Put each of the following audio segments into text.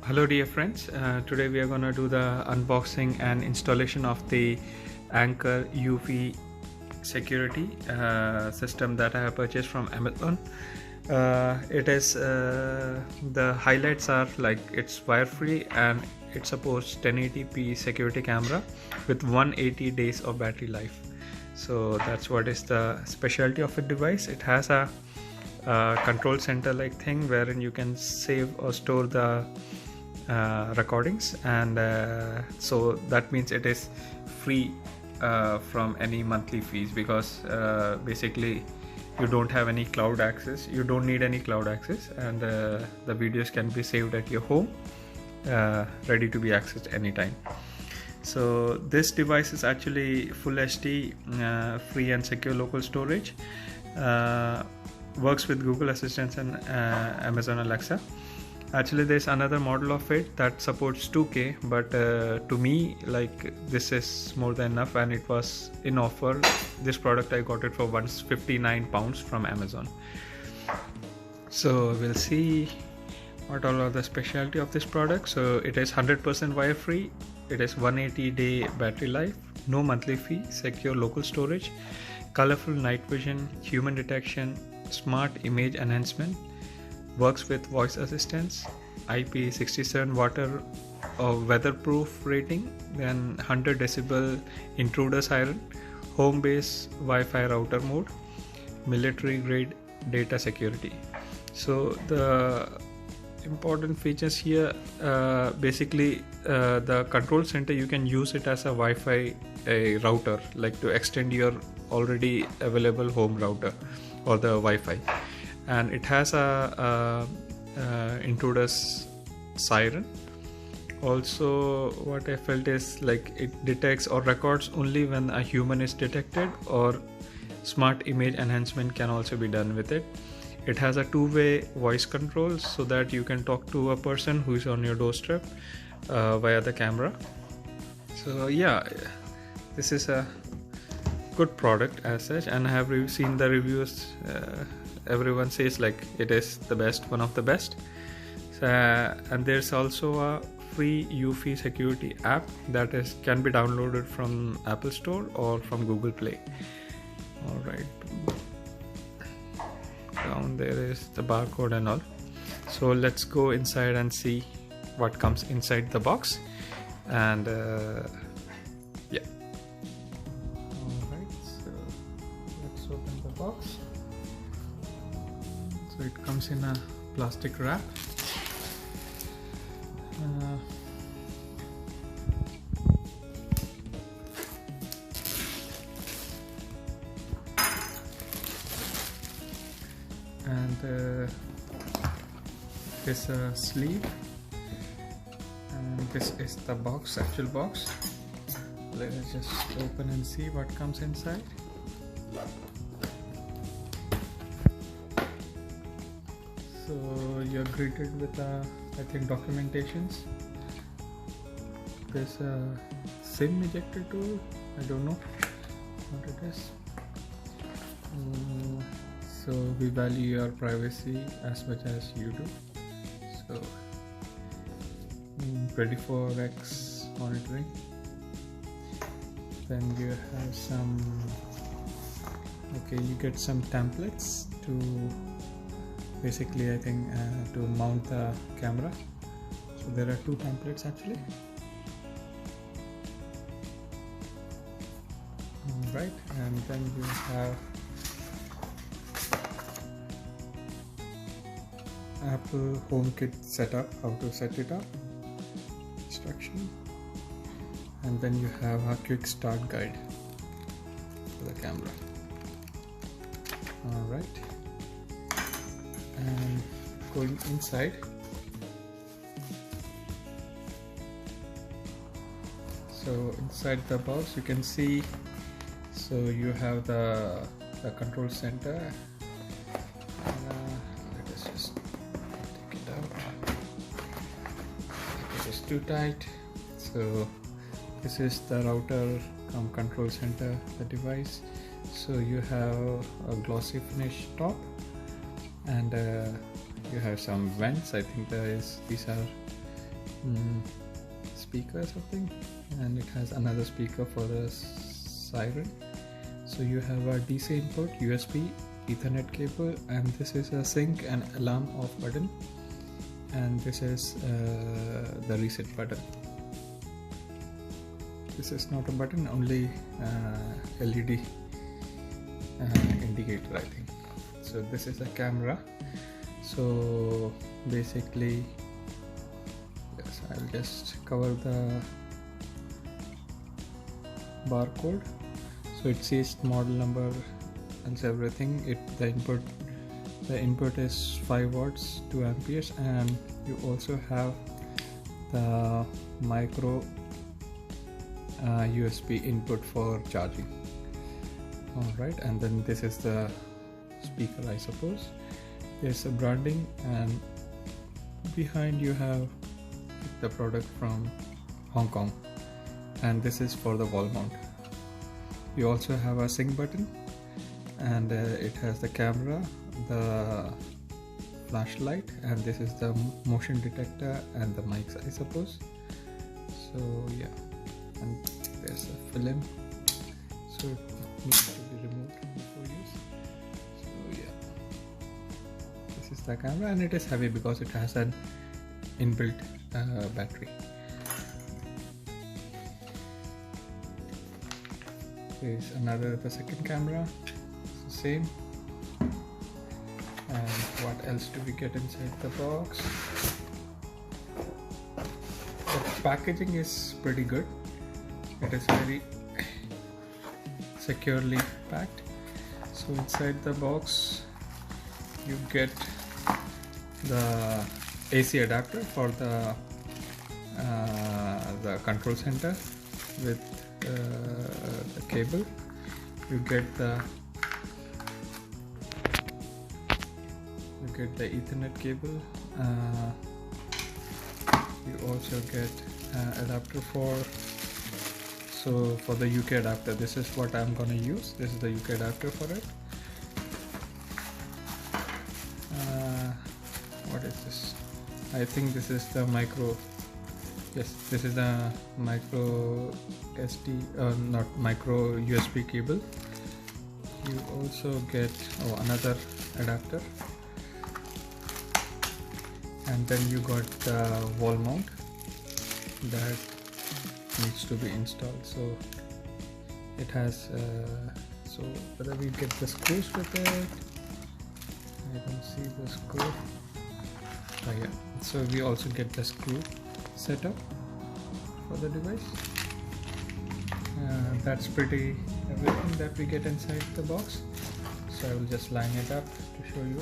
Hello dear friends, today we are going to do the unboxing and installation of the Anchor eufy security system that I have purchased from Amazon. The highlights are like it's wire free and it supports 1080p security camera with 180 days of battery life. So that's what is the specialty of the device. It has a control center like thing wherein you can save or store the recordings, and so that means it is free from any monthly fees, because basically you don't have any cloud access, you don't need any cloud access, and the videos can be saved at your home, ready to be accessed anytime. So this device is actually full HD, free and secure local storage, works with Google Assistant and Amazon Alexa. Actually there's another model of it that supports 2K, but to me, like, this is more than enough, and it was in offer. This product I got it for £159 from Amazon. So we'll see what all are the specialty of this product. So it is 100% wire free, it is 180-day battery life, no monthly fee, secure local storage, colorful night vision, human detection, smart image enhancement, works with voice assistance, IP67 water weatherproof rating, then 100 decibel intruder siren, home base Wi-Fi router mode, military grade data security. So the important features here, basically the control center, you can use it as a Wi-Fi router, like to extend your already available home router or the Wi-Fi. And it has a intruder's siren. Also, what I felt is like it detects or records only when a human is detected, or smart image enhancement can also be done with it. It has a two-way voice control, so that you can talk to a person who is on your doorstep via the camera. So yeah, this is a good product as such, and I have seen the reviews. Everyone says like it is the best, one of the best. And there's also a free eufy security app that can be downloaded from Apple Store or from Google Play. All right, down there is the barcode and all. So let's go inside and see what comes inside the box. And yeah, all right, so let's open the box. So it comes in a plastic wrap. And this sleeve, and this is the box, actual box. Let us just open and see what comes inside. So you're greeted with I think documentations. There's a SIM ejector tool, I don't know what it is. So we value your privacy as much as you do. So 24x monitoring. Then you have some, okay, you get some templates to basically, I think, to mount the camera. So there are two templates actually. Right, and then you have Apple HomeKit setup, how to set it up, instruction, and then you have a quick start guide for the camera. All right. And going inside, so inside the box you can see, so you have the control center. Let us just take it out. It is too tight. So this is the router control center, the device. So you have a glossy finish top, and you have some vents. I think these are speaker or something, and it has another speaker for the siren. So you have a DC input, USB, Ethernet cable, and this is a sync and alarm off button, and this is the reset button. This is not a button, only LED indicator, I think. So this is a camera. So basically, yes, I'll just cover the barcode. So it says model number and everything. The input is 5 watts, 2 amperes, and you also have the micro USB input for charging. Alright, and then this is the speaker, I suppose. There's a branding, and behind you have the product from Hong Kong, and this is for the wall mount. You also have a sync button, and it has the camera, the flashlight, and this is the motion detector and the mics, I suppose. So yeah, and there's a film, so it needs to be removed before use. So yeah, this is the camera, and it is heavy because it has an inbuilt battery. There's the second camera, it's the same. And what else do we get inside the box? The packaging is pretty good. It is very securely packed. So inside the box you get the AC adapter for the control center with the cable. You get the Ethernet cable. You also get adapter for the UK adapter. This is what I'm gonna use. This is the UK adapter for it. What is this? I think this is the micro. Yes, this is the micro SD, not micro USB cable. You also get another adapter, and then you got the wall mount that needs to be installed. So it has so whether we get the screws with it, I don't see the screw. Oh yeah, so we also get the screw setup for the device. That's pretty everything that we get inside the box. So I will just line it up to show you.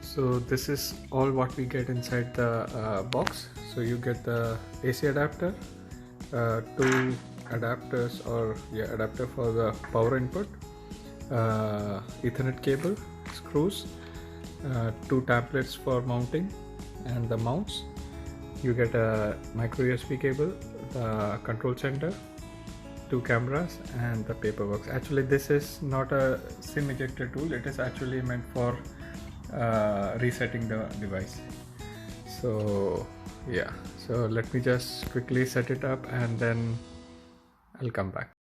So this is all what we get inside the box. So you get the AC adapter, 2 adapters, adapter for the power input, Ethernet cable, screws, 2 templates for mounting and the mounts. You get a micro USB cable, the control center, 2 cameras, and the paperwork. Actually this is not a SIM ejector tool, it is actually meant for resetting the device. So yeah, so let me just quickly set it up and then I'll come back.